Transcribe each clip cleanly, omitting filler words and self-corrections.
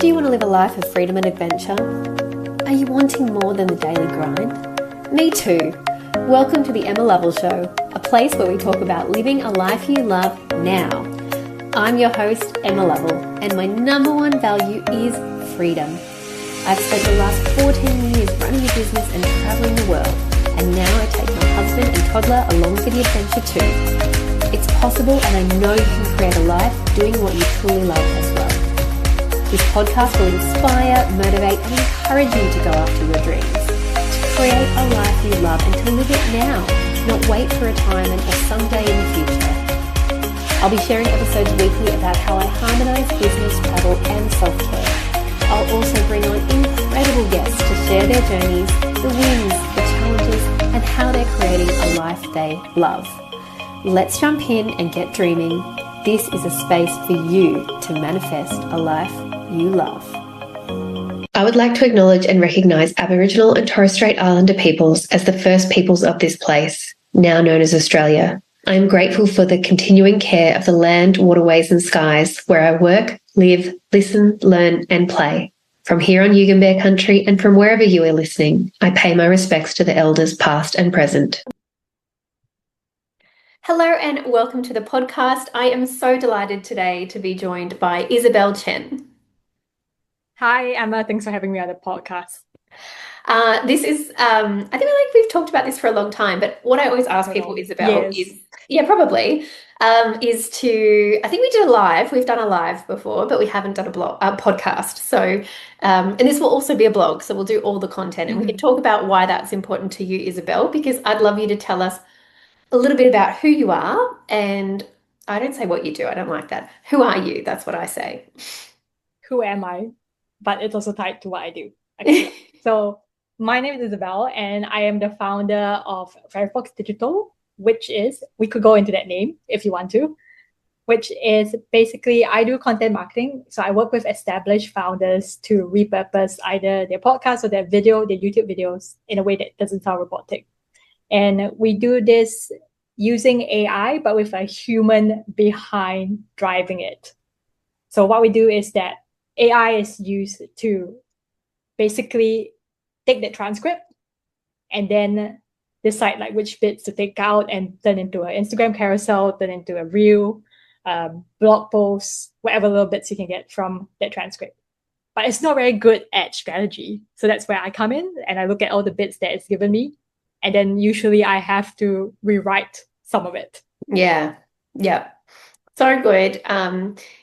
Do you want to live a life of freedom and adventure? Are you wanting more than the daily grind? Me too. Welcome to the EMMA LOVELL Show, a place where we talk about living a life you love now. I'm your host, Emma Lovell, and my number one value is freedom. I've spent the last 14 years running a business and traveling the world, and now I take my husband and toddler along for the adventure too. It's possible, and I know you can create a life doing what you truly love as well. This podcast will inspire, motivate, and encourage you to go after your dreams, to create a life you love and to live it now, not wait for retirement or someday in the future. I'll be sharing episodes weekly about how I harmonise business, travel, and self-care. I'll also bring on incredible guests to share their journeys, the wins, the challenges, and how they're creating a life they love. Let's jump in and get dreaming. This is a space for you to manifest a life you love. I would like to acknowledge and recognise Aboriginal and Torres Strait Islander peoples as the first peoples of this place, now known as Australia. I am grateful for the continuing care of the land, waterways and skies where I work, live, listen, learn and play. From here on Yugambeh country and from wherever you are listening, I pay my respects to the elders past and present. Hello and welcome to the podcast. I am so delighted today to be joined by Isabel Chen. Hi, Emma. Thanks for having me on the podcast. This is, I think we've talked about this for a long time, but what I always ask people, Isabel, is, probably, is to, I think we did a live, we've done a live before, but we haven't done a podcast. So, and this will also be a blog, so we'll do all the content and we can talk about why that's important to you, Isabel, because I'd love you to tell us a little bit about who you are, and I don't say what you do, I don't like that. Who are you? That's what I say. Who am I? But it's also tied to what I do. Okay. So my name is Isabel, and I am the founder of Firefox Digital, which is, we could go into that name if you want to, which is basically, I do content marketing. So I work with established founders to repurpose either their podcast or their YouTube videos in a way that doesn't sound robotic. And we do this using AI, but with a human behind driving it. So what we do is that AI is used to basically take that transcript and then decide like which bits to take out and turn into an Instagram carousel, turn into a reel, blog post, whatever little bits you can get from that transcript. But it's not very good at strategy. So that's where I come in and I look at all the bits that it's given me. And then usually I have to rewrite some of it. Yeah. So good.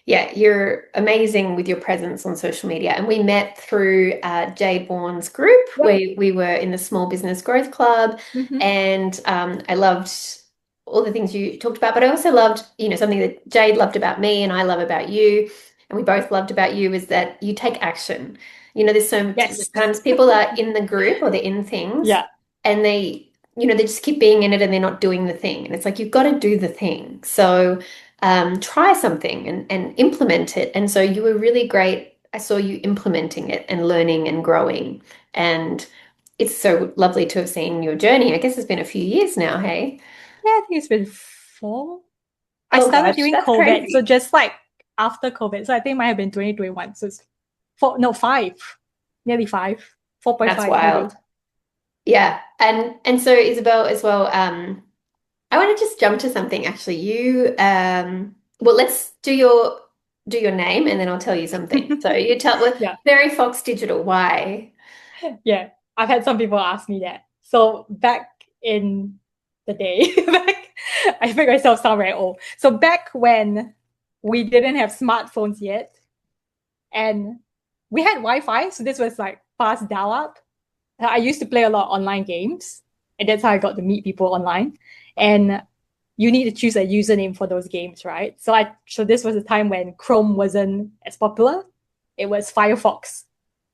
You're amazing with your presence on social media. And we met through Jade Bourne's group. Yep. We were in the Small Business Growth Club. And I loved all the things you talked about, but I also loved, something that Jade loved about me and I love about you, and we both loved about you, is that you take action. There's so many times people are in the group or they're in things and they just keep being in it and they're not doing the thing. And it's like, you've got to do the thing. So try something and implement it. And so you were really great. I saw you implementing it and learning and growing. And it's so lovely to have seen your journey. I guess it's been a few years now, hey? Yeah, I think it's been 4. I started during COVID. Crazy. So just like after COVID. So I think it might have been 2021. So it's 5, nearly 5, 4.5. That's wild. Yeah. And so Isabel as well, I want to just jump to something actually. You, let's do your name and then I'll tell you something. So you tell, Fairy Fox Digital, why? Yeah, I've had some people ask me that. So back in the day, I make myself sound very old. So back when we didn't have smartphones yet and we had Wi-Fi, so this was like fast dial-up. I used to play a lot of online games and that's how I got to meet people online. And you need to choose a username for those games, right? So this was a time when Chrome wasn't as popular. It was Firefox,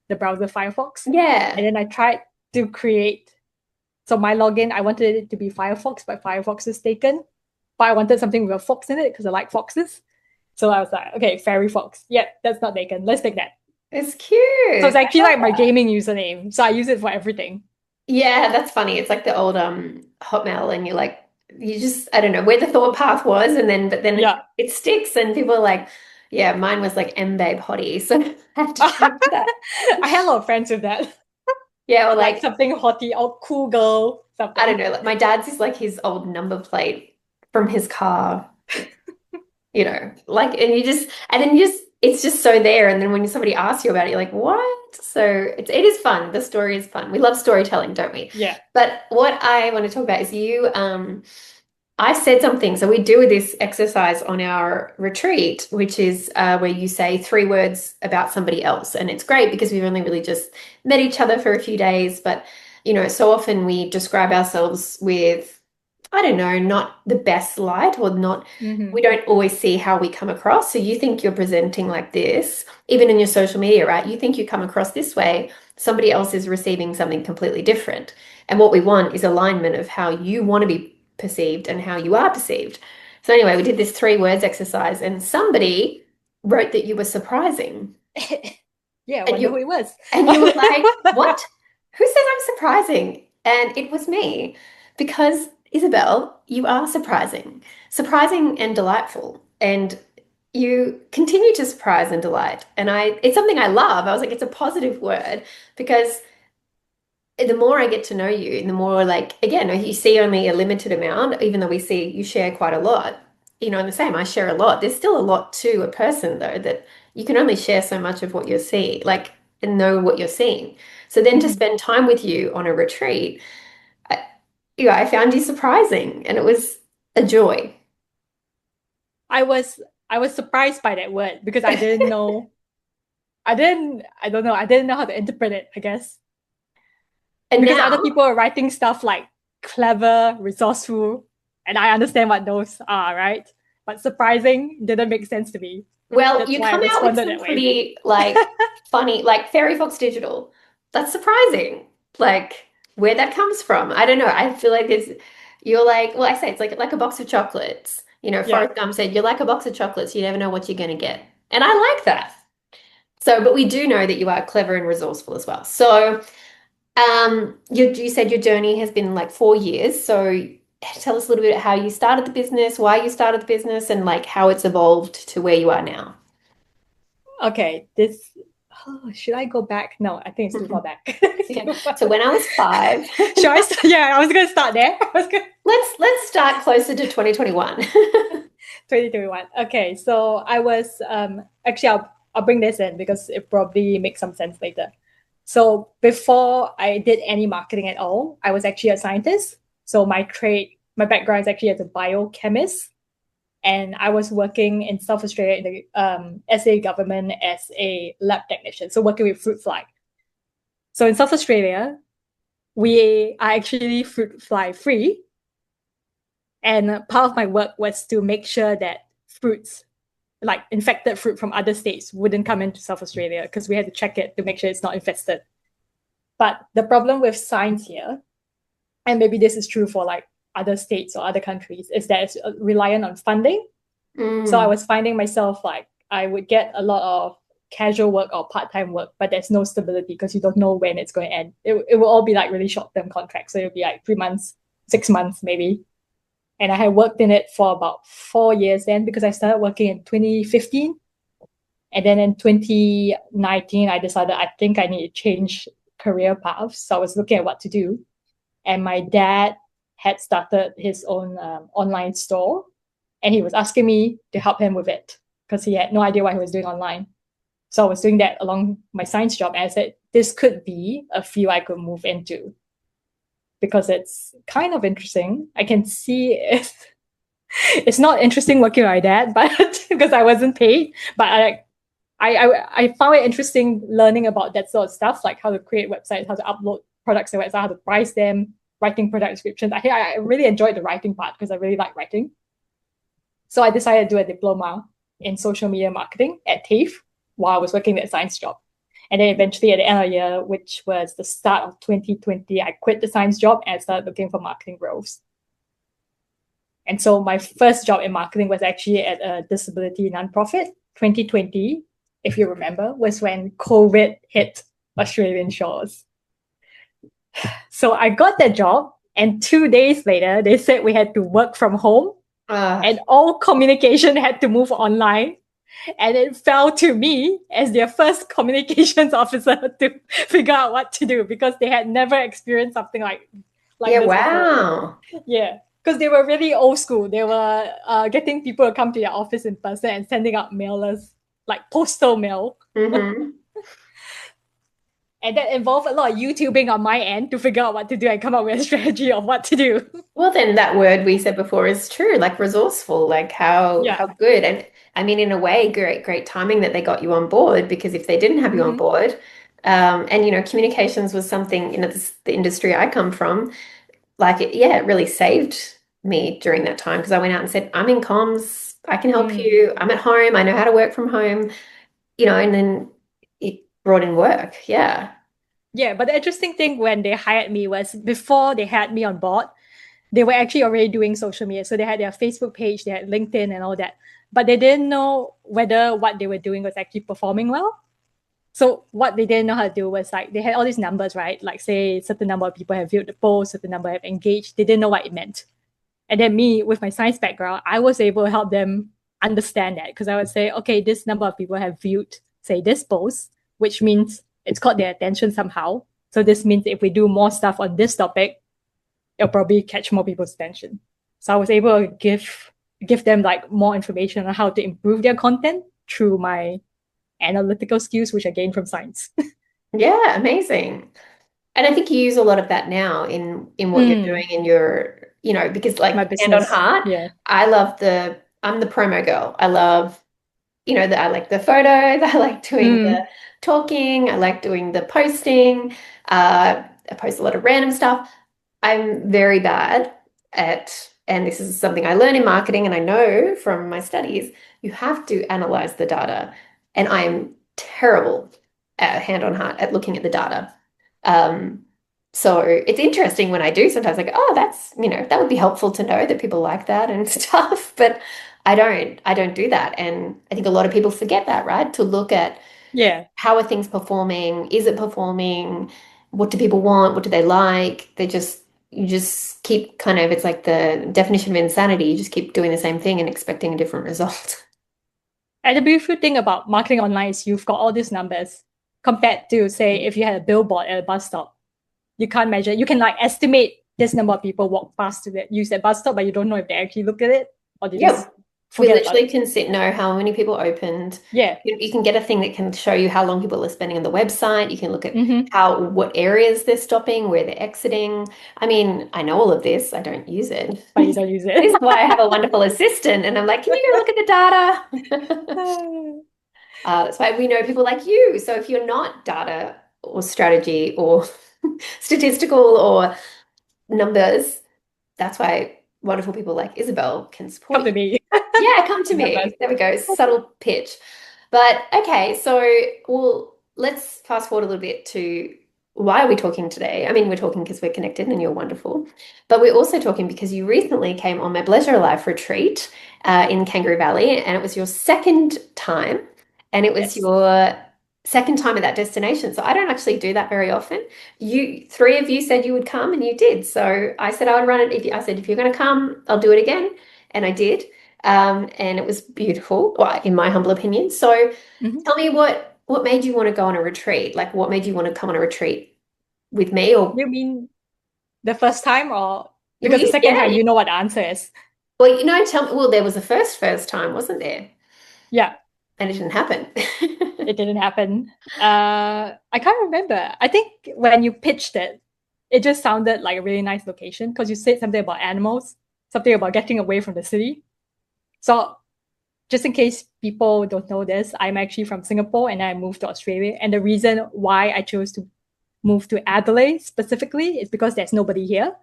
the browser Firefox. Yeah. And then I tried to create, so my login, I wanted it to be Firefox, but Firefox is taken. But I wanted something with a fox in it because I like foxes. So I was like, okay, Fairy Fox. Yep, that's not taken. Let's take that. It's cute. So it's actually like my gaming username. So I use it for everything. Yeah, that's funny. It's like the old Hotmail, and you just, I don't know where the thought path was, but then it sticks, and people are like, Yeah, mine was like M Babe Hottie, so I had to change that. I had a lot of friends with that. Yeah, or Like like something hottie or cool girl, I don't something. know, like my dad's is like his old number plate from his car, you know, like and then it's just so there. And then when somebody asks you about it, you're like, what? So it is fun. The story is fun. We love storytelling, don't we? Yeah. But what I want to talk about is I said something. So we do this exercise on our retreat, which is where you say 3 words about somebody else. And it's great because we've only really just met each other for a few days. But, so often we describe ourselves with, I don't know, not the best light or not, Mm-hmm. we don't always see how we come across. So you think you're presenting like this, even in your social media, right? You think you come across this way, somebody else is receiving something completely different. And what we want is alignment of how you want to be perceived and how you are perceived. So anyway, we did this 3 words exercise and somebody wrote that you were surprising. Yeah, I And wonder who it was. you were like, what? Who says I'm surprising? And it was me because Isabel, you are surprising and delightful. And you continue to surprise and delight. And it's something I love. I was like, it's a positive word because the more I get to know you, and the more like, again, you see only a limited amount, even though we see you share quite a lot, and the same, I share a lot. There's still a lot to a person though, that you can only share so much of what you're seeing, like, and know what you're seeing. So then to Mhm. spend time with you on a retreat, I, I found you surprising and it was a joy. I was surprised by that word because I didn't know. I don't know. I didn't know how to interpret it, I guess. And Because other now, people are writing stuff like clever, resourceful, and I understand what those are, right? But surprising didn't make sense to me. well, That's you why I come out with responded some that way. pretty like funny, like Fairy Fox Digital. That's surprising. Like where that comes from. I don't know. I feel like you're like, well, I say it's like a box of chocolates. Yeah. Forrest Gump said, you're like a box of chocolates. You never know what you're going to get. And I like that. So, but we do know that you are clever and resourceful as well. So, you said your journey has been like 4 years. So tell us a little bit how you started the business, why you started the business, and like how it's evolved to where you are now. Okay. Should I go back? No, I think it's too far back. Yeah. So when I was 5, Should I yeah, I was gonna start there. let's start closer to 2021. 2021. Okay, so I was actually I'll bring this in because it probably makes some sense later. So before I did any marketing at all, I was actually a scientist. So my background is actually as a biochemist, and I was working in South Australia in the SA government as a lab technician. So working with fruit fly. So in South Australia, we are actually fruit fly free. And part of my work was to make sure that fruits, like infected fruit from other states, wouldn't come into South Australia because we had to check it to make sure it's not infested. But the problem with science here, and maybe this is true for like other states or other countries, is that it's reliant on funding. So I Mm. was finding myself like I would get a lot of casual work or part-time work, but there's no stability because you don't know when it's going to end. It will all be like really short-term contracts. So it'll be like 3 months, 6 months maybe. And I had worked in it for about 4 years then because I started working in 2015. And then in 2019, I decided I think I need to change career paths. So I was looking at what to do. And my dad had started his own online store. And he was asking me to help him with it because he had no idea what he was doing online. So I was doing that along my science job. And I said, this could be a field I could move into because it's kind of interesting. I can see it's not interesting working like that, but because I wasn't paid. But I found it interesting learning about that sort of stuff, like how to create websites, how to upload products to websites, how to price them, writing product descriptions. I really enjoyed the writing part because I really like writing. So I decided to do a diploma in social media marketing at TAFE while I was working that science job. And then eventually at the end of the year, which was the start of 2020, I quit the science job and started looking for marketing roles. And so my first job in marketing was actually at a disability nonprofit. 2020, if you remember, was when COVID hit Australian shores. So I got that job, and 2 days later, they said we had to work from home and all communication had to move online. And it fell to me as their first communications officer to figure out what to do, because they had never experienced something like Yeah, this before. wow. Yeah, because they were really old school. They were getting people to come to their office in person and sending out mailers, like postal mail. Mm-hmm. And that involved a lot of YouTubing on my end to figure out what to do and come up with a strategy of what to do. Well, then that word we said before is true, like resourceful, like how good. And I mean, in a way, great timing that they got you on board, because if they didn't have you on board, and communications was something, the industry I come from, like it really saved me during that time, because I went out and said, I'm in comms, I can help you, I'm at home, I know how to work from home, and then it brought in work. Yeah. Yeah, but the interesting thing when they hired me was, before they had me on board, they were actually already doing social media. So they had their Facebook page, they had LinkedIn and all that. But they didn't know whether what they were doing was actually performing well. So what they didn't know how to do was, like, they had all these numbers, right? Like, say, certain number of people have viewed the post, certain number have engaged. They didn't know what it meant. And then me, with my science background, I was able to help them understand that, because I would say, okay, this number of people have viewed, say, this post, which means it's caught their attention somehow. So this means if we do more stuff on this topic, it'll probably catch more people's attention. So I was able to give them like more information on how to improve their content through my analytical skills, which I gained from science. Yeah, amazing. And I think you use a lot of that now in what you're doing in your, because like My hand on business. heart, Yeah. I'm the promo girl. I love, that I like the photos, I like doing the talking, I like doing the posting. I post a lot of random stuff. I'm very bad at, and this is something I learn in marketing and I know from my studies, you have to analyze the data. And I'm terrible at hand on heart at looking at the data. So it's interesting when I do sometimes, like, oh, that's, that would be helpful to know that people like that and stuff, but I don't do that. And I think a lot of people forget that, right? To look at how are things performing? Is it performing? What do people want? What do they like? You just keep kind of, it's like the definition of insanity. You just keep doing the same thing and expecting a different result. And the beautiful thing about marketing online is you've got all these numbers compared to, say, if you had a billboard at a bus stop. You can't measure. You can like estimate this number of people walk past to use that bus stop, but you don't know if they actually look at it or they just We forget literally about it. can know how many people opened. Yeah. You can get a thing that can show you how long people are spending on the website. You can look at Mm-hmm. what areas they're stopping, where they're exiting. I mean, I know all of this. I don't use it. But you don't use This is it. why I have a wonderful assistant. And I'm like, can you go look at the data? That's why we know people like you. So if you're not data or strategy or statistical or numbers, that's why wonderful people like Isabel can support Come to you. me. Yeah, come to Numbers. me. There we go. Subtle pitch. But okay, so let's fast forward a little bit to why are we talking today? I mean, we're talking because we're connected and you're wonderful, but we're also talking because you recently came on my Bleisure Life retreat in Kangaroo Valley, and it was your second time, and it was your second time at that destination. So I don't actually do that very often. Three of you said you would come, and you did. So I said I would run it. I said if you're going to come, I'll do it again, and I did. And it was beautiful, well, in my humble opinion. So tell me what made you want to go on a retreat? Like what made you want to come on a retreat with me? Or You mean the first time, or because the second time you know what the answer is? Well, tell me, well, there was a first time, wasn't there? Yeah. And it didn't happen. It didn't happen. I can't remember. I think when you pitched it, it just sounded like a really nice location because you said something about animals, something about getting away from the city. So just in case people don't know this, I'm actually from Singapore and I moved to Australia. And the reason why I chose to move to Adelaide specifically is because there's nobody here.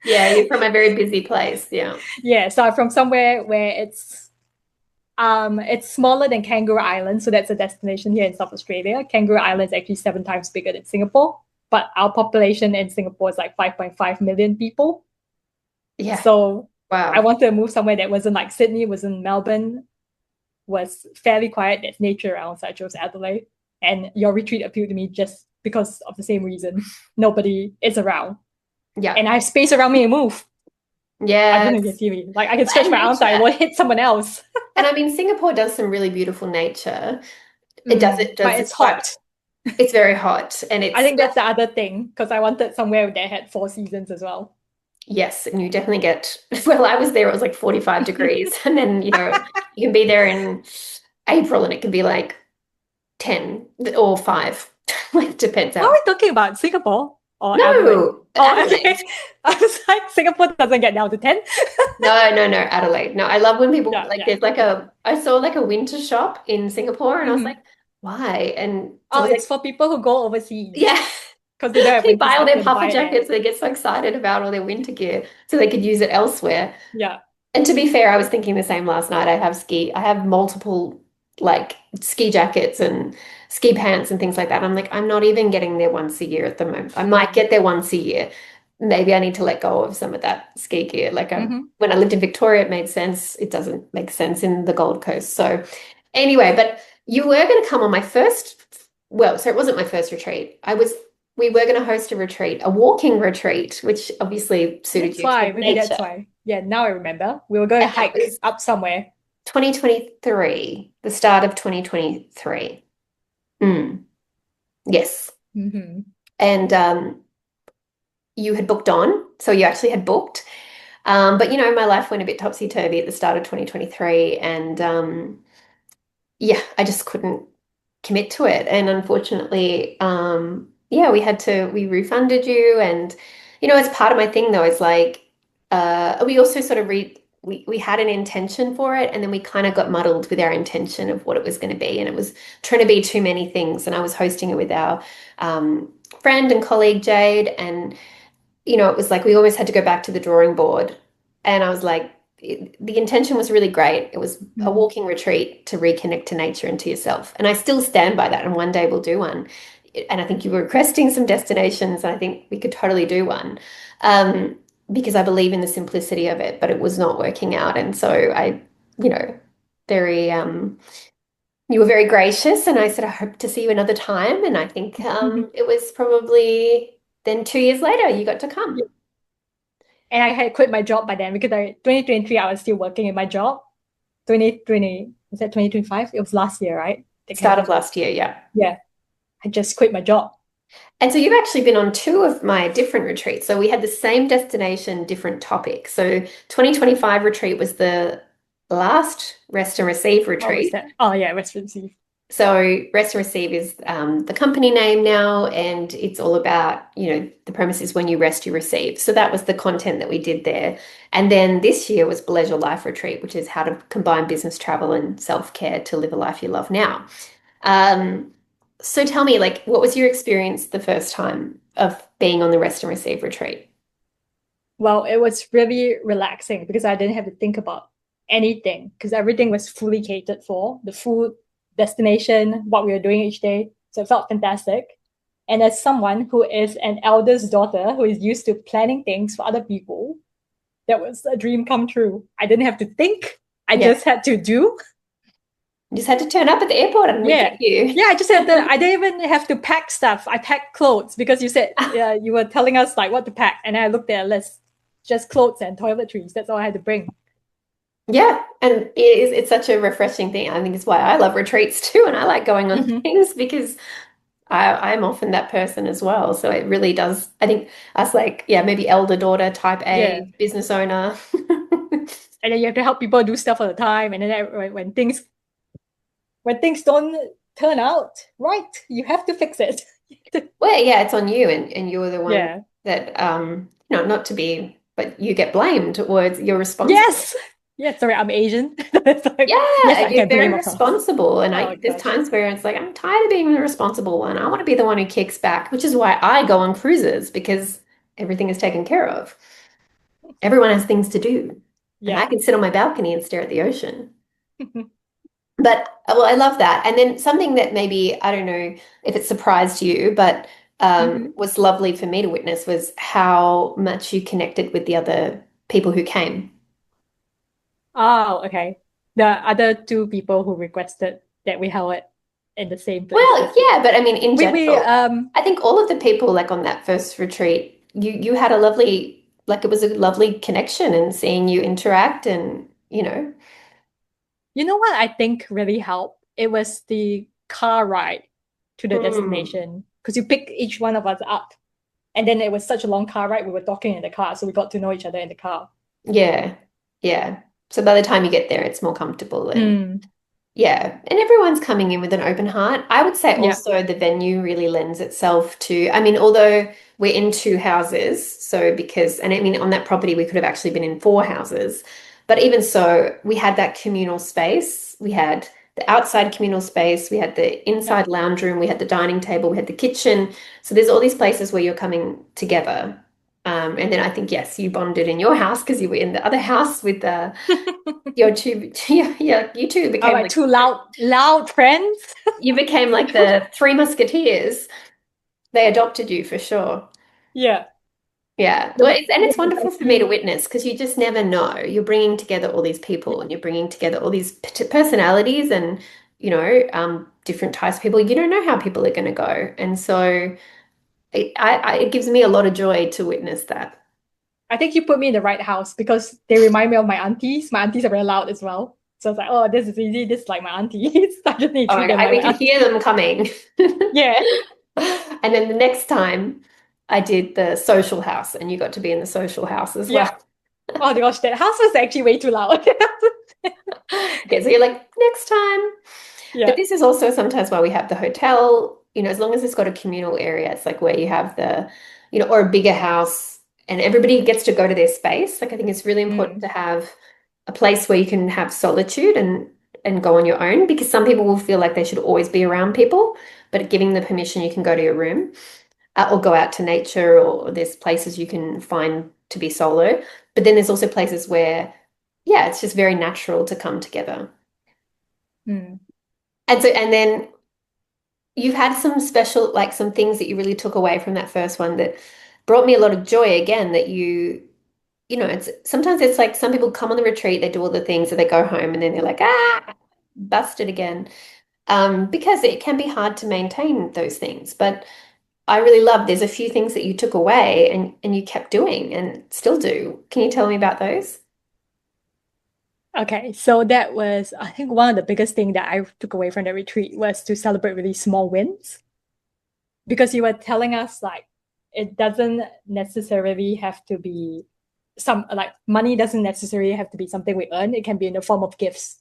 Yeah, you're from a very busy place. Yeah. Yeah, so I'm from somewhere where it's smaller than Kangaroo Island, so that's a destination here in South Australia. Kangaroo Island is actually 7 times bigger than Singapore, but our population in Singapore is like 5.5 million people. Yeah. So wow. I wanted to move somewhere that wasn't like Sydney, wasn't Melbourne, was fairly quiet, there's nature around, so I chose Adelaide. And your retreat appealed to me just because of the same reason. Nobody is around. Yeah. And I have space around me to move. Yeah. I didn't get TV. Like I can stretch my arms out, I will hit someone else. And I mean, Singapore does some really beautiful nature. It But does it's describe, hot. it's very hot and I it's, think that's the other thing because I wanted somewhere that had four seasons as well. yes, and you definitely get, well, I was there, it was like 45 degrees. And then, you can be there in April and it can be like 10 or 5. Like, depends What are how. we talking about? Singapore or Adelaide? No, Oh, okay. Adelaide. I was like, Singapore doesn't get down to 10. No, no, no, Adelaide. No, I love when people Yeah, like yeah, there's like yeah. I saw like a winter shop in Singapore and I was like, Mhm. why? And so I Oh, was it's like, for people who go overseas yeah. because they don't have They winter buy all stuff, their so they puffer buy it there. jackets, they get so excited about all their winter gear so they could use it elsewhere. Yeah. And to be fair, I was thinking the same last night. I have multiple like ski jackets and ski pants and things like that. I'm like, I'm not even getting there once a year at the moment. I might Mm. get there once a year. Maybe I need to let go of some of that ski gear. Like Hmm. when I lived in Victoria, it made sense. It doesn't make sense in the Gold Coast. So anyway, but you were going to come on my first, well, so it wasn't my first retreat. We were going to host a retreat, a walking retreat, which obviously suited That's you because why. of Maybe that's nature. why. Yeah, now I remember. We were going to And that hike was up somewhere. 2023, the start of 2023. Mm, yes. Hmm. And you had booked on, so you actually had booked. But my life went a bit topsy-turvy at the start of 2023, and yeah, I just couldn't commit to it. And unfortunately, yeah, we refunded you. And, as part of my thing though, it's like, we also sort of we had an intention for it. And then we kind of got muddled with our intention of what it was going to be. And it was trying to be too many things. And I was hosting it with our, friend and colleague, Jade. And it was like we always had to go back to the drawing board. And I was like, the intention was really great. It was a Mm. walking retreat to reconnect to nature and to yourself. And I still stand by that. And one day we'll do one. And I think you were requesting some destinations, and I think we could totally do one. Because I believe in the simplicity of it, but it was not working out. And so you know, very you were very gracious, and I said I hope to see you another time. And I think it was probably then 2 years later you got to Yeah. come. And I had quit my job by then because 2023 I was still working in my job. 2020, was that 2025? It was last year, right? That Start of happened. last year, yeah. Yeah, I just quit my job. And so you've actually been on two of my different retreats. So we had the same destination, different topic. So 2025 retreat was the last Rest and Receive What was retreat. that? Oh yeah, residency. So Rest and Receive is the company name now, and it's all about, the premise is when you rest, you receive. So that was the content that we did there. And then this year was Bleisure Life Retreat, which is how to combine business travel and self-care to live a life you love now. Um, so tell me, like, what was your experience the first time of being on the Rest and Receive retreat? Well, it was really relaxing because I didn't have to think about anything because everything was fully catered for the food, destination, what we were doing each day. So it felt fantastic. And as someone who is an eldest daughter who is used to planning things for other people, that was a dream come true. I didn't have to think. I Yeah, just had to do. you just had to turn up at the airport and we Yeah. get you. Yeah, I just had to, I didn't even have to pack stuff. I packed clothes because you said you were telling us like what to pack. And I looked at a list, just clothes and toiletries. That's all I had to bring. Yeah, and it's such a refreshing thing. I think it's why I love retreats too, and I like going on Hmm. things because I'm often that person as well. So it really does. I think us like, yeah, maybe elder daughter, type Yeah. A, business owner. And then you have to help people do stuff all the time. And then when things don't turn out right, you have to fix it. Well, yeah, it's on you, and you're the one Yeah. that not to be, but you get blamed, or you're responsible. Yes. Yeah, sorry, I'm Asian. It's like, yes, Yeah, I you're get very blame, of course. responsible. And Oh there's gosh. times where it's like, I'm tired of being the responsible one. I want to be the one who kicks back, which is why I go on cruises because everything is taken care of. Everyone has things to do, and I Yeah. can sit on my balcony and stare at the ocean. But well, I love that. And then something that maybe, I don't know if it surprised you, but Hmm. was lovely for me to witness was how much you connected with the other people who came. Oh, okay. The other two people who requested that we held it in the same place. Well, yeah, but I mean, in We general, I think all of the people like on that first retreat, you had a lovely, like it was a lovely connection and seeing you interact and. You know what I think really helped? It was the car ride to the Mm. destination because you pick each one of us up. And then it was such a long car ride. We were talking in the car, so we got to know each other in the car. Yeah, yeah. So by the time you get there, it's more comfortable and Mm, yeah, and everyone's coming in with an open heart. I would say yeah. also the venue really lends itself to, I mean, although we're in two houses, so because, and I mean, on that property, we could have actually been in four houses, but even so, we had that communal space. We had the outside communal space, we had the Yeah. inside lounge room, we had the dining table, we had the kitchen. So there's all these places where you're coming together. And then I think, yes, you bonded in your house because you were in the other house with your two, yeah, you two All became right, like two loud friends. you became like the Three Musketeers. They adopted you for sure. Yeah. Yeah. The Well, way and yeah, it's wonderful for me to witness because you just never know. You're bringing together all these people and you're bringing together all these personalities and, different types of people. You don't know how people are going to go. And so it gives me a lot of joy to witness that. I think you put me in the right house because they remind me of my aunties. My aunties are very loud as well. So it's like, oh, this is easy. This is like my aunties. I just need to Oh treat my them God, like we my could hear aunties. them coming. Yeah. And then the next time I did the social house and you got to be in the social house as Yeah. well. Oh my gosh, that house was actually way too loud. Okay, so you're like, next time. But Yeah. this is also sometimes why we have the hotel, as long as it's got a communal area, it's like where you have or a bigger house and everybody gets to go to their space. Like I think it's really important Mm. to have a place where you can have solitude and go on your own because some people will feel like they should always be around people, but giving the permission you can go to your room or go out to nature or there's places you can find to be solo. But then there's also places where, yeah, it's just very natural to come together. Mm. And then you've had some special, like some things that you really took away from that first one that brought me a lot of joy again that it's sometimes it's like some people come on the retreat, they do all the things, and they go home and then they're like, busted again. Because it can be hard to maintain those things. But I really love there's a few things that you took away and you kept doing and still do. Can you tell me about those? Okay, so that was, I think, one of the biggest thing that I took away from the retreat was to celebrate really small wins. Because you were telling us like it doesn't necessarily have to be some like money doesn't necessarily have to be something we earn. It can be in the form of gifts,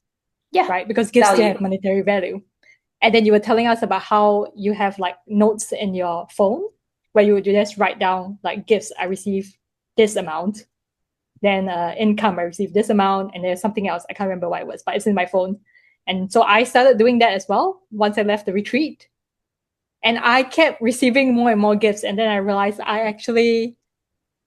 Yeah, right? Because gifts still value. have monetary value. And then you were telling us about how you have like notes in your phone where you would just write down like gifts I receive this amount, then income I received this amount, and there's something else I can't remember what it was, but it's in my phone. And so I started doing that as well once I left the retreat. And I kept receiving more and more gifts. And then I realized I actually,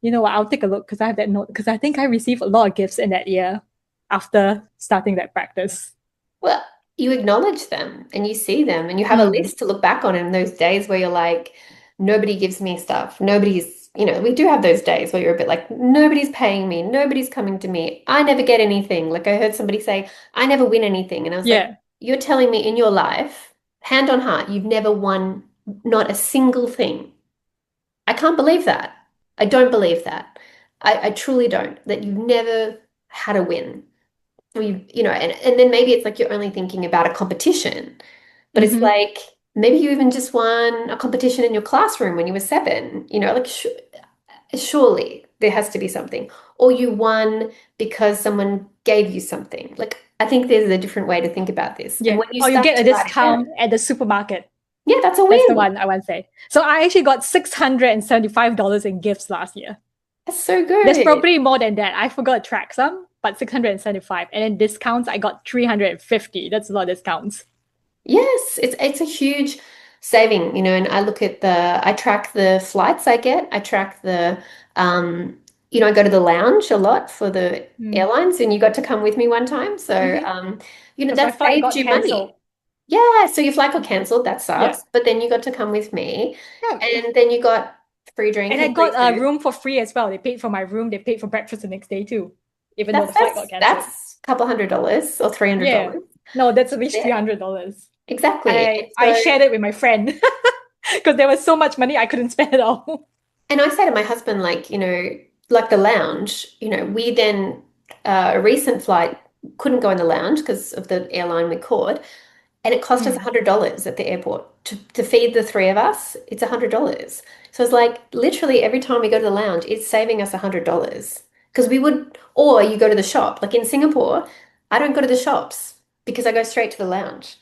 you know what, I'll take a look because I have that note because I think I received a lot of gifts in that year after starting that practice. Well, you acknowledge them and you see them and you have a Mm, list to look back on in those days where you're like, nobody gives me stuff. We do have those days where you're a bit like, nobody's paying me, nobody's coming to me. I never get anything. Like I heard somebody say, I never win anything. And I was like, yeah. you're telling me in your life, hand on heart, you've never won not a single thing. I can't believe that. I don't believe that. I truly don't, that you've never had a win. And then maybe it's like you're only thinking about a competition, but it's Mm-hmm. like maybe you even just won a competition in your classroom when you were seven, like surely there has to be something. Or you won because someone gave you something. Like I think there's a different way to think about this. And Yeah. when you Or you start get a to write it down, discount at the supermarket. yeah, that's a That's the win. one I want to say. So I actually got $675 in gifts last year. That's so There's good. probably more than that. I forgot to track some, but 675. And then discounts, I got 350. That's a lot of discounts. Yes, it's a huge saving, and I track the flights I get. I track I go to the lounge a lot for the Mm. airlines, and you got to come with me one time. So, Mm-hmm. Because my that flight saved got you cancelled. money. Yeah, so your flight got cancelled, that Yeah. sucks. But then you got to come with me, Yeah. and then you got free drink And I and free got a food. room for free as well. They paid for my room. They paid for breakfast the next day too, even though That's the flight got that's cancelled. that's a couple $100 or three hundred Yeah. dollars. No, that's at least Yeah, $300. exactly. I shared it with my friend because there was so much money I couldn't spend it all. And I say to my husband, like, like the lounge, we then, a recent flight, couldn't go in the lounge because of the airline we caught. And it cost us Mm. $100 at the airport to feed the three of us. It's $100. So it's like literally every time we go to the lounge, it's saving us $100. Because we would, or you go to the shop. Like in Singapore, I don't go to the shops because I go straight to the lounge.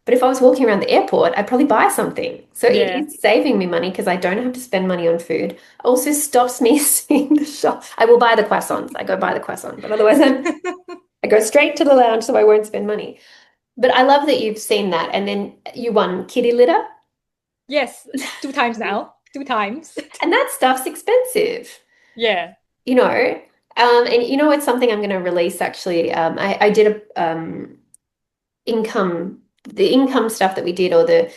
But if I was walking around the airport, I'd probably buy something. So it Yeah. is saving me money because I don't have to spend money on food. Also stops me seeing the shop. I will buy the croissants. I go buy the croissant, but otherwise I go straight to the lounge so I won't spend money. But I love that you've seen that. And then you won kitty litter, Yes, 2 times now. 2 times. and that stuff's expensive, Yeah. you know. And you know, it's something I'm going to release actually. I did a income, the income stuff that we did, or the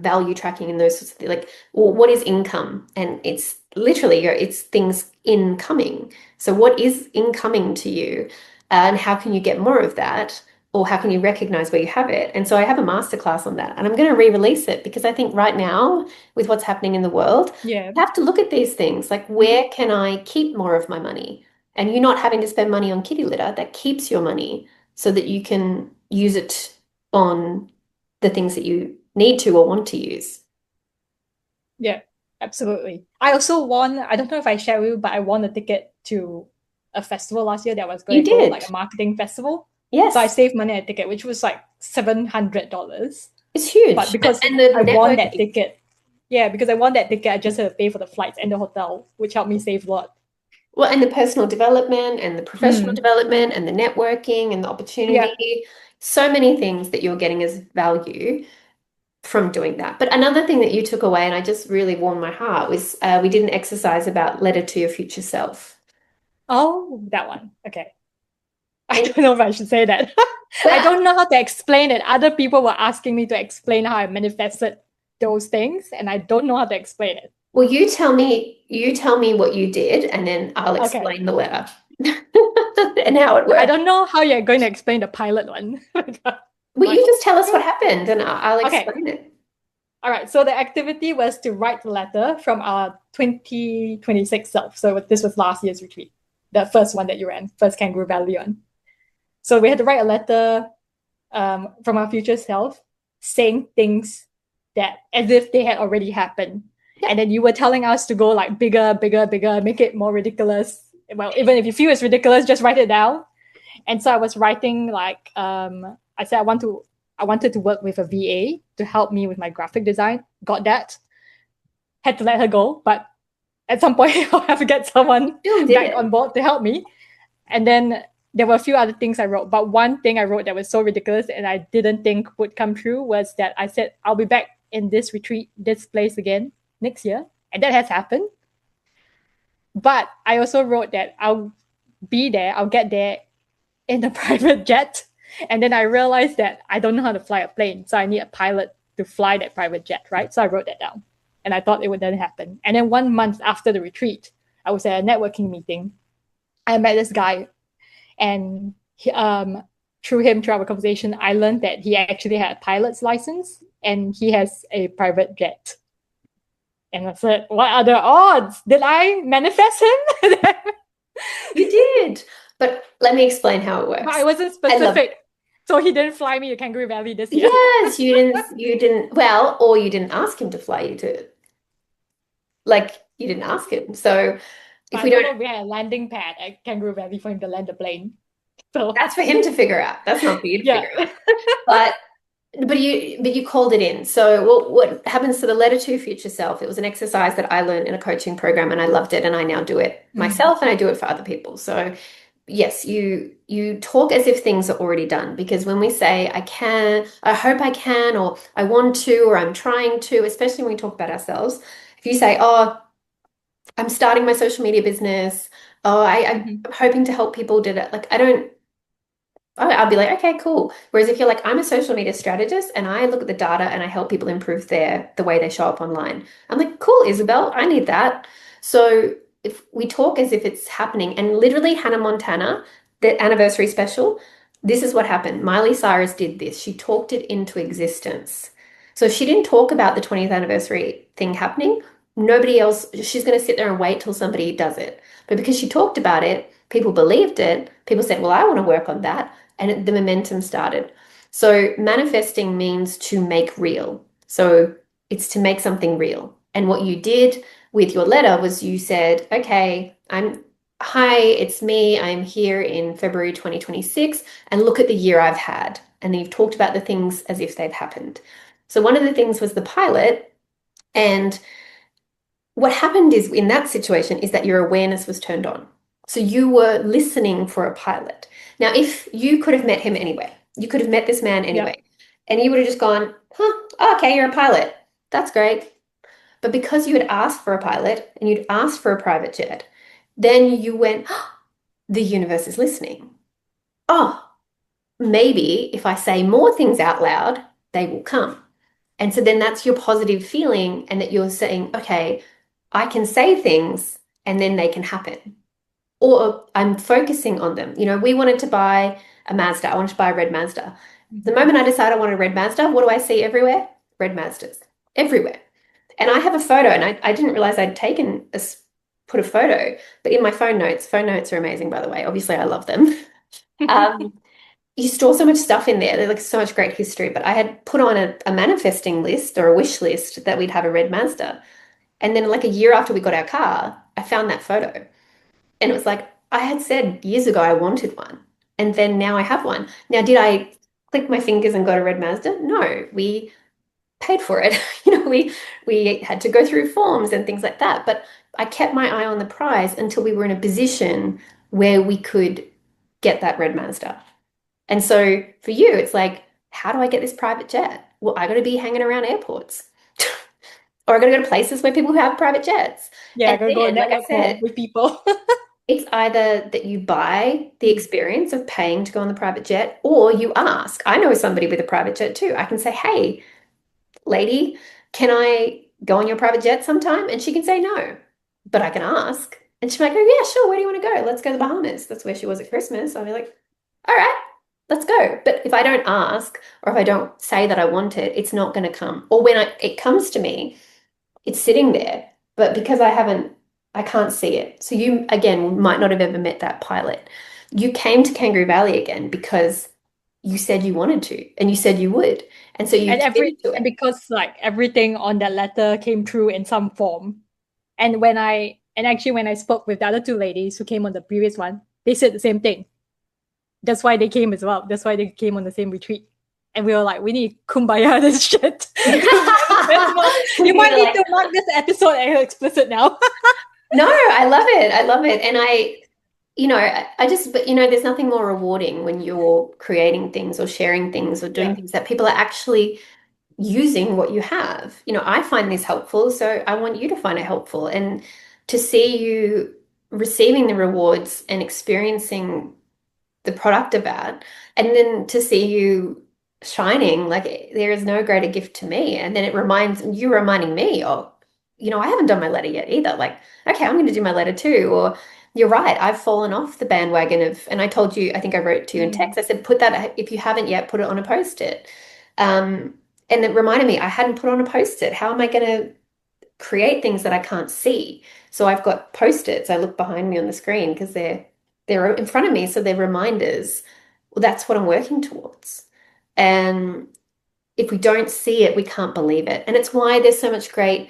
value tracking and those sorts of things. Like, well, what is income? And it's literally it's things incoming. So what is incoming to you, and how can you get more of that? Or how can you recognize where you have it? And so I have a masterclass on that, and I'm going to re-release it because I think right now, with what's happening in the world, Yeah. you have to look at these things like where can I keep more of my money? And you not having to spend money on kitty litter, that keeps your money so that you can use it on the things that you need to or want to use. Yeah, absolutely. I also won, I don't know if I shared with you, but I won a ticket to a festival last year that was going You to hold like did. a marketing festival. So I Yes, saved money on a ticket, which was like $700. it's But huge. because And the I won that networking. ticket, yeah, because I won that ticket, I just had to pay for the flights and the hotel, which helped me save a lot. Well, and the personal development and the professional Mm. development and the networking and the Yeah. opportunity. So many things that you're getting as value from doing that. But another thing that you took away, and I just really warmed my heart, was we did an exercise about letter to your future self. Oh, that one. Okay. I And don't know if I should say that. I well, don't know how to explain it. Other people were asking me to explain how I manifested those things, and I don't know how to explain it. well, you tell me what you did, and then I'll Okay. explain the letter and how it I worked. don't know how you're going to explain the pilot one. Well, you Like, just tell us what happened, and I'll okay. explain it. All right. So the activity was to write the letter from our 2026 self. So this was last year's retreat, the first one that you ran, first Kangaroo Valley one. So we had to write a letter from our future self saying things that as if they had already happened. Yeah. And then you were telling us to go like bigger, bigger, bigger, make it more ridiculous. Well, even if you feel it's ridiculous, just write it down. And so I was writing like I said I wanted to work with a VA to help me with my graphic design. Got that. Had to let her go, but at some point I'll have to get someone Still did back it. on board to help me. And then there were a few other things I wrote, but one thing I wrote that was so ridiculous and I didn't think would come true was that I said I'll be back in this retreat, this place again next year, and that has happened. But I also wrote that I'll be there, I'll get there in a private jet. And then I realized that I don't know how to fly a plane. So I need a pilot to fly that private jet, right? So I wrote that down. And I thought it would then happen. And then 1 month after the retreat, I was at a networking meeting. I met this guy, and through our conversation, I learned that he actually had a pilot's license and he has a private jet. And I said, what are the odds? Did I manifest him? You did. But let me explain how it But works. I wasn't I love specific. So he didn't fly me to Kangaroo Valley this year. Yes, you didn't, well, or you didn't ask him to fly you to, like, you didn't ask him. So But if I we don't don't, know if we had a landing pad at Kangaroo Valley for him to land the plane. So that's for him to figure out. That's not for you to yeah. figure out. But you called it in. So what happens to the letter to your future self? It was an exercise that I learned in a coaching program and I loved it, and I now do it myself and I do it for other people. So yes, you talk as if things are already done, because when we say I can, I hope I can, or I want to, or I'm trying to, especially when we talk about ourselves, if you say, oh, I'm starting my social media business, oh, Mhm. I'm hoping to help people, did it, like I don't, I'll be like, okay, cool. Whereas if you're like, I'm a social media strategist and I look at the data and I help people improve the way they show up online. I'm like, cool, Isabel, I need that. So if we talk as if it's happening, and literally Hannah Montana, the anniversary special, this is what happened. Miley Cyrus did this. She talked it into existence. So if she didn't talk about the 20th anniversary thing happening, nobody else, she's going to sit there and wait till somebody does it. But because she talked about it, People believed it. People said, well, I want to work on that. And the momentum started. So manifesting means to make real. So it's to make something real. And what you did with your letter was you said, okay, hi, it's me. I'm here in February 2026, and look at the year I've had. And then you've talked about the things as if they've happened. So one of the things was the pilot. And what happened is in that situation is that your awareness was turned on. So you were listening for a pilot. Now, if you could have met him anyway, you could have met this man anyway, and you would have just gone, okay, you're a pilot. That's great. But because you had asked for a pilot and you'd asked for a private jet, then you went, the universe is listening. Oh, maybe if I say more things out loud, they will come. And so then that's your positive feeling, and that you're saying, okay, I can say things and then they can happen. Or I'm focusing on them. We wanted to buy a Mazda. I wanted to buy a red Mazda. The moment I decide I want a red Mazda, what do I see everywhere? Red Mazdas. Everywhere. And I have a photo, and I didn't realize I'd put a photo, but in my phone notes are amazing, by the way. Obviously, I love them. You store so much stuff in there. There's like so much great history, but I had put on a manifesting list or a wish list that we'd have a red Mazda. And then like a year after we got our car, I found that photo. And it was like, I had said years ago I wanted one. And then now I have one. Now, did I click my fingers and got a red Mazda? No, we paid for it. We had to go through forms and things like that. But I kept my eye on the prize until we were in a position where we could get that red Mazda. And so for you, it's like, how do I get this private jet? Well, I got to be hanging around airports. Or I got to go to places where people have private jets. Yeah, And I gotta go then, like I network said, with people. it's either that you buy the experience of paying to go on the private jet, or you ask. I know somebody with a private jet too. I can say, hey, lady, can I go on your private jet sometime? And she can say no, but I can ask. And she'll be like, oh, yeah, sure. Where do you want to go? Let's go to the Bahamas. That's where she was at Christmas. I'll be like, all right, let's go. But if I don't ask, or if I don't say that I want it, it's not going to come. Or when it comes to me, it's sitting there. But because I can't see it. So you, again, might not have ever met that pilot. You came to Kangaroo Valley again because you said you wanted to, and you said you would. And so you committed to it. And because like everything on that letter came true in some form. And when I spoke with the other two ladies who came on the previous one, they said the same thing. That's why they came as well. That's why they came on the same retreat. And we were like, we need kumbaya this shit. You might need to mark this episode as explicit now. No, I love it. I love it. And but there's nothing more rewarding when you're creating things or sharing things or doing things that people are actually using what you have. I find this helpful, so I want you to find it helpful. And to see you receiving the rewards and experiencing the product of that, and then to see you shining, like there is no greater gift to me. And then it reminding me, oh, I haven't done my letter yet either. Like, okay, I'm going to do my letter too. Or you're right, I've fallen off the bandwagon and I told you, I think I wrote to you in text, I said, put that, if you haven't yet, put it on a post-it. And it reminded me, I hadn't put on a post-it. How am I going to create things that I can't see? So I've got post-its. I look behind me on the screen because they're in front of me, so they're reminders. Well, that's what I'm working towards. And if we don't see it, we can't believe it. And it's why there's so much great,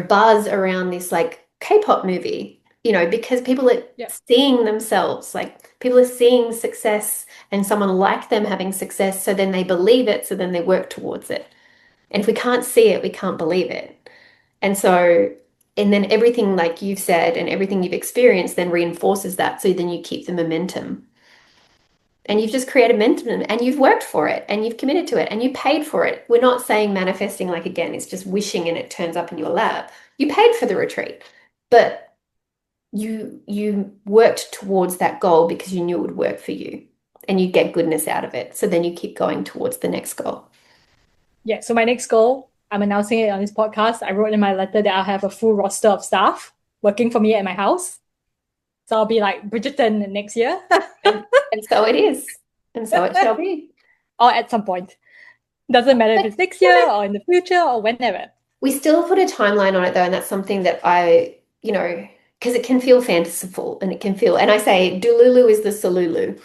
buzz around this like K-pop movie, because people are seeing themselves, like people are seeing success and someone like them having success. So then they believe it. So then they work towards it. And if we can't see it, we can't believe it. And then everything like you've said and everything you've experienced then reinforces that. So then you keep the momentum. And you've just created momentum, and you've worked for it, and you've committed to it, and you paid for it. We're not saying manifesting, like, again, it's just wishing and it turns up in your lap. You paid for the retreat, but you worked towards that goal because you knew it would work for you and you get goodness out of it. So then you keep going towards the next goal. Yeah. So my next goal, I'm announcing it on this podcast. I wrote in my letter that I'll have a full roster of staff working for me at my house. So I'll be like Bridgerton next year. And so it is. And so it shall be. Or at some point. Doesn't matter if it's next year or in the future or whenever. We still put a timeline on it though, and that's something that because it can feel fanciful and it can feel, and I say Delulu is the Solulu.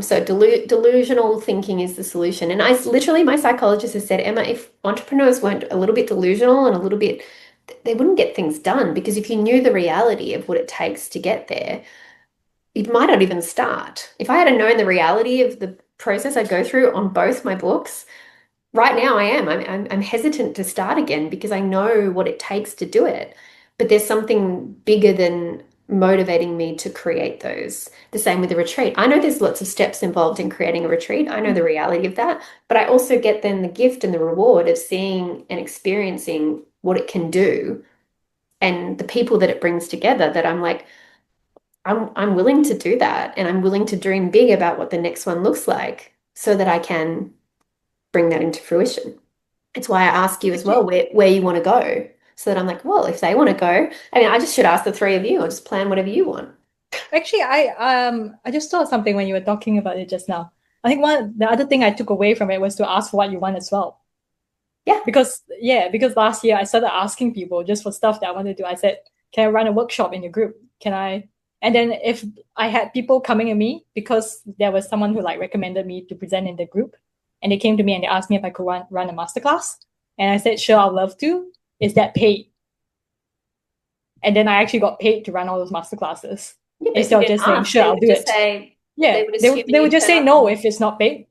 So delusional thinking is the solution. And I literally, my psychologist has said, Emma, if entrepreneurs weren't a little bit delusional and a little bit, they wouldn't get things done because if you knew the reality of what it takes to get there, you might not even start. If I had known the reality of the process I go through on both my books, right now I am. I'm hesitant to start again because I know what it takes to do it. But there's something bigger than motivating me to create those. The same with the retreat. I know there's lots of steps involved in creating a retreat. I know the reality of that, but I also get then the gift and the reward of seeing and experiencing what it can do and the people that it brings together that I'm like, I'm willing to do that and I'm willing to dream big about what the next one looks like so that I can bring that into fruition. It's why I ask you as well where you want to go. So that I'm like, well, if they want to go, I mean, I just should ask the three of you or just plan whatever you want. Actually, I just saw something when you were talking about it just now. I think the other thing I took away from it was to ask for what you want as well. Yeah. Because last year I started asking people just for stuff that I wanted to do. I said, can I run a workshop in your group? Can I? And then if I had people coming at me because there was someone who like recommended me to present in the group, and they came to me and they asked me if I could run a masterclass, and I said, sure, I'd love to. Is that paid? And then I actually got paid to run all those masterclasses. Yeah, instead of just saying, sure, I'll do it. Yeah, they would just say no if it's not paid.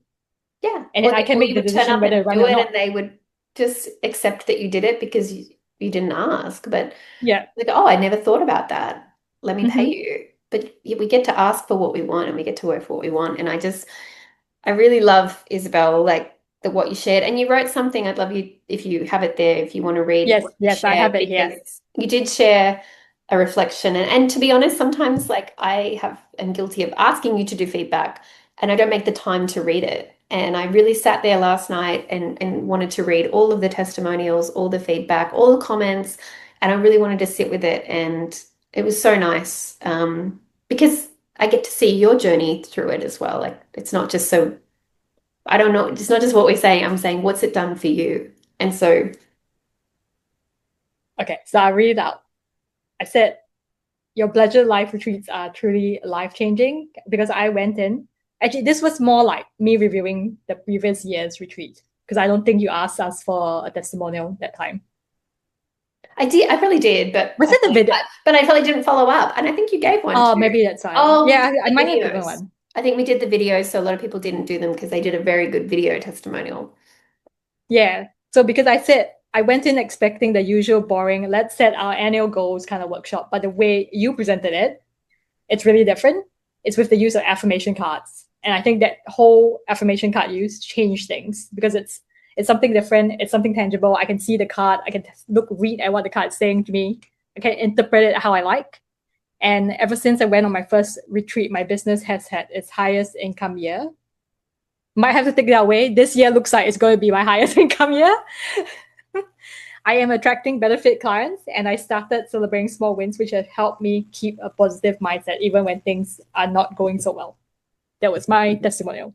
Yeah. And then I can make the decision whether to run or not. And they would just accept that you did it because you didn't ask. But yeah, like, oh, I never thought about that. Let me pay you. But we get to ask for what we want and we get to work for what we want. And I really love, Isabel, like what you shared. And you wrote something, I'd love you, if you have it there, if you want to read. Yes, I have it here. You did share a reflection. And to be honest, sometimes like am guilty of asking you to do feedback and I don't make the time to read it. And I really sat there last night and wanted to read all of the testimonials, all the feedback, all the comments. And I really wanted to sit with it. And it was so nice because I get to see your journey through it as well. Like it's not just so, I don't know, it's not just what we're saying. I'm saying, what's it done for you? And so. Okay, so I read it out. I said, your bleisure life retreats are truly life-changing because I went in. Actually, this was more like me reviewing the previous year's retreat because I don't think you asked us for a testimonial that time. I did. I probably did, but was it the video? But I probably didn't follow up, and I think you gave one. Oh, too. Maybe that's why. Oh, yeah, I might have given one. I think we did the videos, so a lot of people didn't do them because they did a very good video testimonial. Yeah. So because I went in expecting the usual boring, let's set our annual goals kind of workshop, but the way you presented it, it's really different. It's with the use of affirmation cards. And I think that whole affirmation card use changed things because it's something different. It's something tangible. I can see the card. I can read at what the card is saying to me. I can interpret it how I like. And ever since I went on my first retreat, my business has had its highest income year. Might have to take that away. This year looks like it's going to be my highest income year. I am attracting better fit clients, and I started celebrating small wins, which have helped me keep a positive mindset even when things are not going so well. That was my testimonial.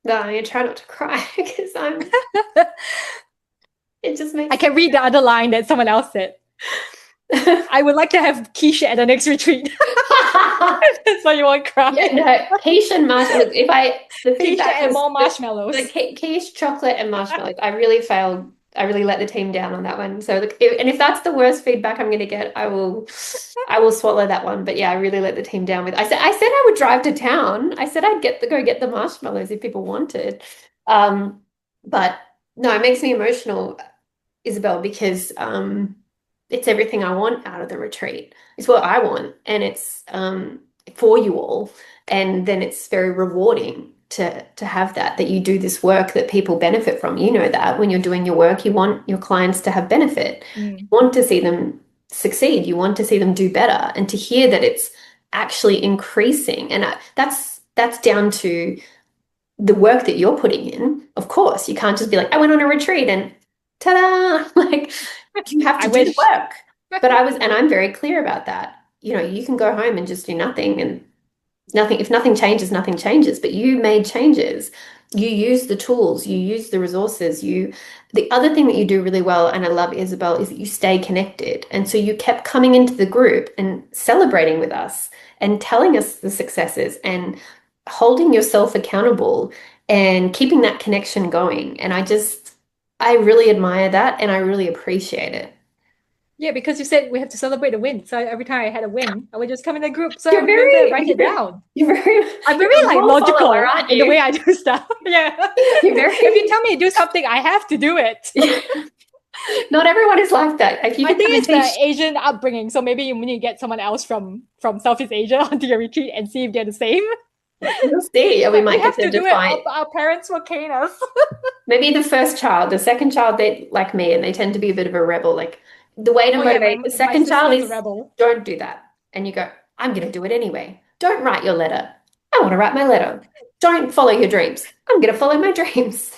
No, I try not to cry because it just makes. I can read the other line that someone else said. I would like to have quiche at the next retreat. That's why you won't cry. Yeah, no, quiche and marshmallows. Quiche and more marshmallows. Quiche, chocolate, and marshmallows. I really failed. I really let the team down on that one. So, if that's the worst feedback I'm going to get, I will swallow that one. But yeah, I really let the team down with. I said I would drive to town. I said I'd go get the marshmallows if people wanted. But no, it makes me emotional, Isabel, because it's everything I want out of the retreat. It's what I want, and it's for you all. And then it's very rewarding to have that you do this work that people benefit from. You know that when you're doing your work, you want your clients to have benefit. You want to see them succeed. You want to see them do better, and to hear that it's actually increasing. And that's down to the work that you're putting in. Of course, you can't just be like, I went on a retreat and ta-da! Like you have to do the work. But I'm very clear about that. You know, you can go home and just do nothing, and if nothing changes, nothing changes. But you made changes, you use the tools, you use the resources, the other thing that you do really well, and I love, Isabel, is that you stay connected. And so you kept coming into the group and celebrating with us and telling us the successes and holding yourself accountable and keeping that connection going. And I really admire that and I really appreciate it. Yeah, because you said we have to celebrate a win. So every time I had a win, I would just come in a group. So I You're remember very, write it down. you're very, I'm you're very a like rule logical follower, aren't in the you? way I do stuff. Yeah. You're very, If you tell me to do something, I have to do it. not everyone is like that. If you I could come think and it's the teach, Asian upbringing. So maybe you need to get someone else from Southeast Asia onto your retreat and see if they're the same. we'll see. And we But we might get have to them to do it. fight. Our parents will cane us. Maybe the first child, the second child, they like me and they tend to be a bit of a rebel. Like the way to Oh yeah, motivate the my second child sister's a is rebel. don't do that. And you go, I'm going to do it anyway. Don't write your letter. I want to write my letter. Don't follow your dreams. I'm going to follow my dreams.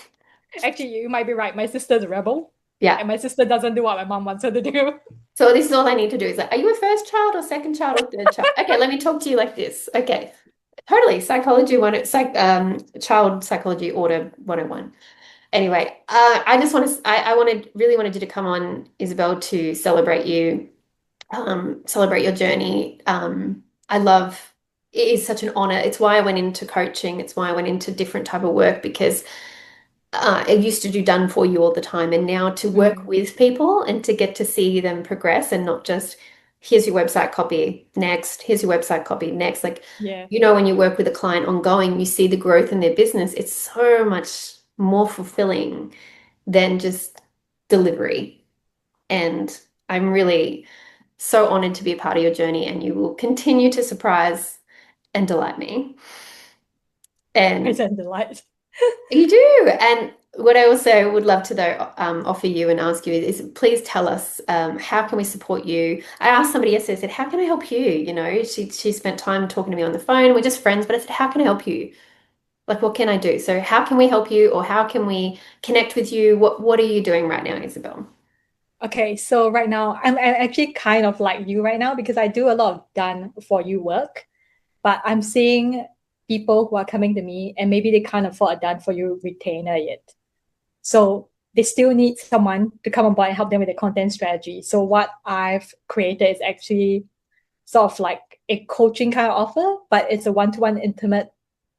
Actually, you might be right. My sister's a rebel. Yeah. And my sister doesn't do what my mom wants her to do. So this is all I need to do is like, are you a first child or second child or third child? Okay, let me talk to you like this. Okay. Totally. Psychology one, child psychology order 101. Anyway, I just want to, I wanted, really wanted you to come on, Isabel, to celebrate you, celebrate your journey. I love, it is such an honor. It's why I went into coaching. It's why I went into different type of work because I used to do done for you all the time. And now to work with people and to get to see them progress and not just, here's your website copy next, here's your website copy next. Like, Yeah. when you work with a client ongoing, you see the growth in their business. It's so much more fulfilling than just delivery. And I'm really so honored to be a part of your journey, and you will continue to surprise and delight me. I And send delight. you do. And what I also would love to though offer you and ask you is please tell us how can we support you? I asked somebody yesterday, I said, how can I help you? She spent time talking to me on the phone. We're just friends, but I said, how can I help you? Like, what can I do? So how can we help you or how can we connect with you? What are you doing right now, Isabel? Okay, so right now I'm actually kind of like you right now because I do a lot of done for you work, but I'm seeing people who are coming to me and maybe they can't afford a done for you retainer yet. So they still need someone to come on board and help them with the content strategy. So what I've created is actually sort of like a coaching kind of offer, but it's a one-to-one intimate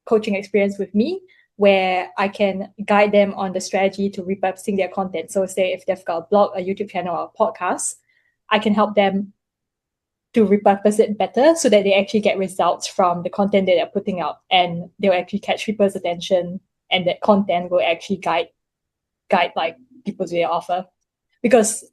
coaching experience with me where I can guide them on the strategy to repurposing their content. So say if they've got a blog, a YouTube channel, or a podcast, I can help them to repurpose it better so that they actually get results from the content that they're putting out and they'll actually catch people's attention and that content will actually guide like people to their offer. Because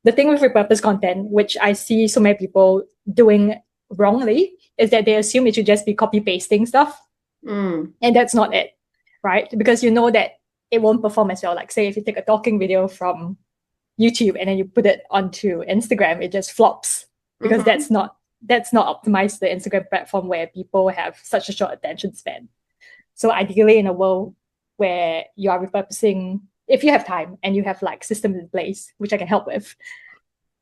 the thing with repurposed content, which I see so many people doing wrongly, is that they assume it should just be copy pasting stuff. And that's not it, right? Because you know that it won't perform as well. Like say if you take a talking video from YouTube and then you put it onto Instagram, it just flops because that's not optimized the Instagram platform where people have such a short attention span. So ideally in a world where you are repurposing, if you have time and you have like systems in place, which I can help with,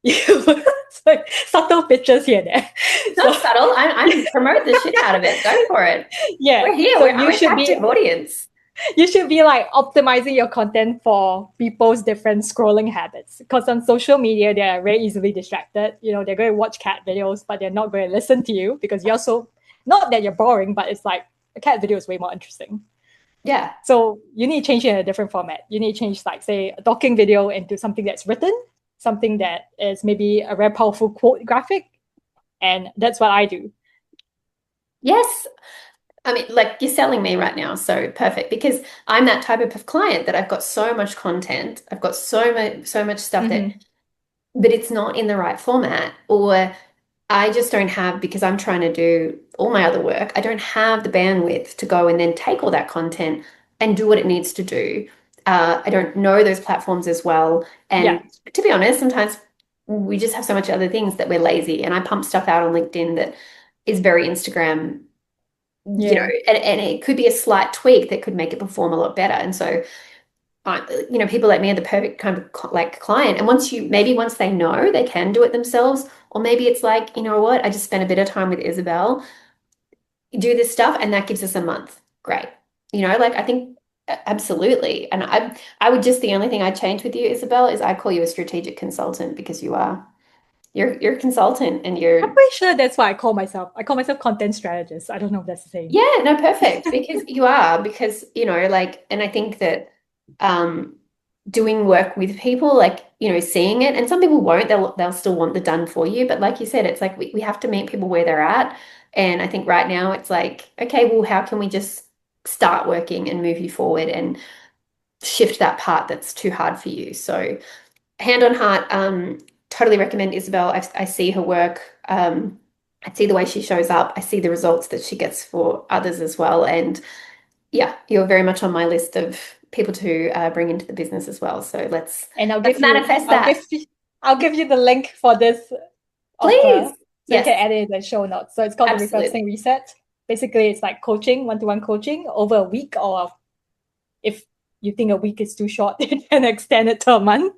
it's like subtle pitches here and there. Not subtle. I'm promote the shit out of it. Go for it. Yeah. We're here. So I'm a captive audience. You should be like optimizing your content for people's different scrolling habits. Because on social media, they're very easily distracted. They're going to watch cat videos, but they're not going to listen to you because you're so, not that you're boring, but it's like a cat video is way more interesting. Yeah. So you need to change it in a different format. You need to change like say a talking video into something that's written, something that is maybe a very powerful quote graphic. And that's what I do. Yes. I mean, like you're selling me right now, so perfect because I'm that type of client that I've got so much content, I've got so much stuff but it's not in the right format, or I just don't have because I'm trying to do all my other work. I don't have the bandwidth to go and then take all that content and do what it needs to do. I don't know those platforms as well, and to be honest, sometimes we just have so much other things that we're lazy, and I pump stuff out on LinkedIn that is very Instagram. And it could be a slight tweak that could make it perform a lot better. And so, people like me are the perfect kind of like client. And once they know they can do it themselves, or maybe it's like, you know what, I just spent a bit of time with Isabel, do this stuff, and that gives us a month. Great. Like I think Absolutely. And I would just, the only thing I'd change with you, Isabel, is I call you a strategic consultant because you are. You're a consultant and I'm you're, pretty sure that's what I call myself. I call myself content strategist. I don't know if that's the same. yeah, no, perfect. Because you are, because, like, and I think that um doing work with people, like, seeing it, and some people won't, they'll still want the done for you. But like you said, it's like we have to meet people where they're at. And I think right now it's like, okay, well, how can we just start working and move you forward and shift that part that's too hard for you? So hand on heart, totally recommend Isabel. I see her work. I see the way she shows up. I see the results that she gets for others as well. And yeah, you're very much on my list of people to bring into the business as well. So let's manifest that. I'll give you the link for this Please. offer, so yes. you can add it in the show notes. So it's called Absolutely. the Repurposing Reset. Basically, it's like coaching, one-to-one coaching over a week, or if you think a week is too short, you can extend it to a month.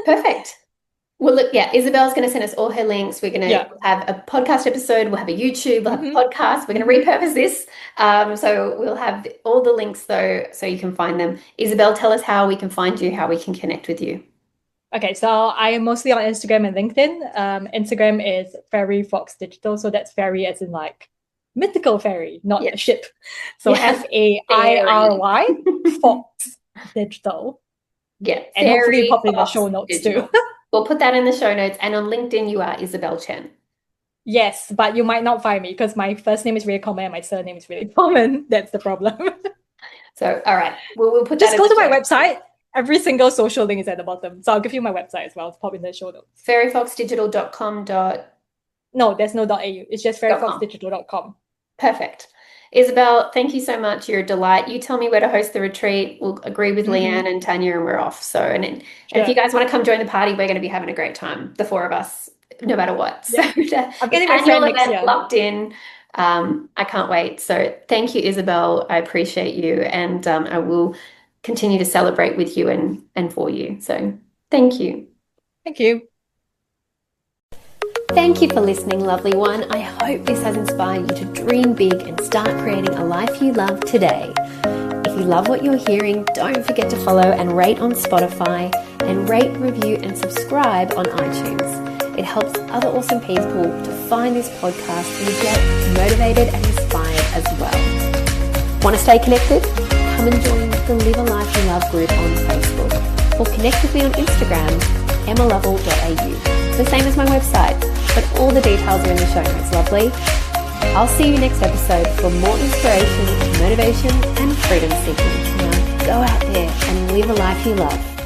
Perfect. Well, look, yeah, Isabel's going to send us all her links. We're going to have a podcast episode. We'll have a YouTube. We'll have a podcast. We're going to repurpose this. So we'll have all the links, though, so you can find them. Isabel, tell us how we can find you, how we can connect with you. Okay, so I am mostly on Instagram and LinkedIn. Instagram is Fairy Fox Digital. So that's fairy as in like mythical fairy, not a ship. So FAIRY Fox Digital. Yeah. And hopefully pop in the show notes too. We'll put that in the show notes. And on LinkedIn, you are Isabel Chen. Yes, but you might not find me because my first name is really common and my surname is really common. That's the problem. So, all right. We'll put just go to my website. Every single social link is at the bottom. So I'll give you my website as well. It's pop in the show notes. fairyfoxdigital.com. No, there's no .au. It's just fairyfoxdigital.com. Perfect. Isabel, thank you so much. You're a delight. You tell me where to host the retreat. We'll agree with Leanne and Tanya and we're off. So, and if you guys want to come join the party, we're going to be having a great time, the four of us, no matter what. So I'm getting my friend next year. Locked in. I can't wait. So thank you, Isabel. I appreciate you. And I will continue to celebrate with you and for you. So thank you. Thank you. Thank you for listening, lovely one. I hope this has inspired you to dream big and start creating a life you love today. If you love what you're hearing, don't forget to follow and rate on Spotify, and rate, review, and subscribe on iTunes. It helps other awesome people to find this podcast and get motivated and inspired as well. Want to stay connected? Come and join the Live a Life You Love group on Facebook, or connect with me on Instagram, emmalovell.au. The same as my website, but all the details are in the show notes, lovely. I'll see you next episode for more inspiration, motivation, and freedom seeking. Now go out there and live a life you love.